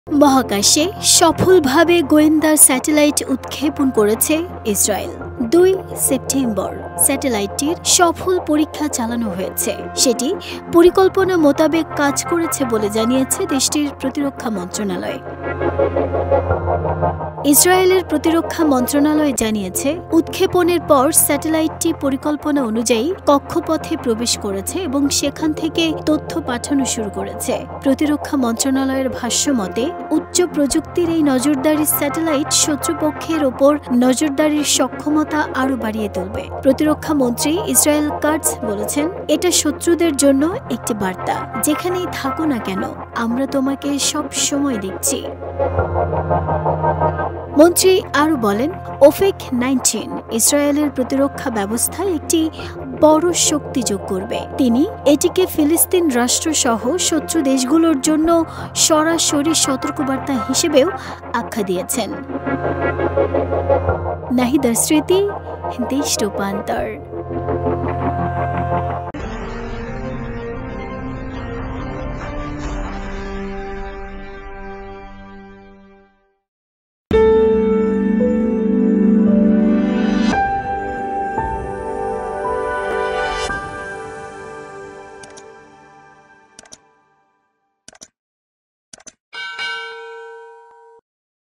মহাকাশে সফলভাবে গোয়েন্দা স্যাটেলাইট উৎক্ষেপণ করেছে ইসরায়েল। ২ সেপ্টেম্বর স্যাটেলাইটটির সফল পরীক্ষা চালানো হয়েছে। সেটি পরিকল্পনা মোতাবেক কাজ করেছে বলে জানিয়েছে দেশটির প্রতিরক্ষা মন্ত্রণালয়। ইসরায়েলের প্রতিরক্ষা মন্ত্রণালয় জানিয়েছে, উৎক্ষেপণের পর স্যাটেলাইটটি পরিকল্পনা অনুযায়ী কক্ষপথে প্রবেশ করেছে এবং সেখান থেকে তথ্য পাঠানো শুরু করেছে। প্রতিরক্ষা মন্ত্রণালয়ের ভাষ্য মতে, উচ্চ প্রযুক্তির এই নজরদারি স্যাটেলাইট শত্রুপক্ষের ওপর নজরদারির সক্ষমতা আরও বাড়িয়ে তুলবে। প্রতিরক্ষা মন্ত্রী ইসরায়েল কাটজ বলেছেন, এটা শত্রুদের জন্য একটি বার্তা, যেখানেই থাকো না কেন আমরা তোমাকে সব সময় দেখছি। মন্ত্রী আরও বলেন, ওফেক 19 ইসরায়েলের প্রতিরক্ষা ব্যবস্থায় একটি বড় শক্তি যোগ করবে। তিনি এটিকে ফিলিস্তিন রাষ্ট্রসহ শত্রু দেশগুলোর জন্য সরাসরি সতর্কবার্তা হিসেবেও আখ্যা দিয়েছেন। নাহিদার স্মৃতি, দেশ রূপান্তর।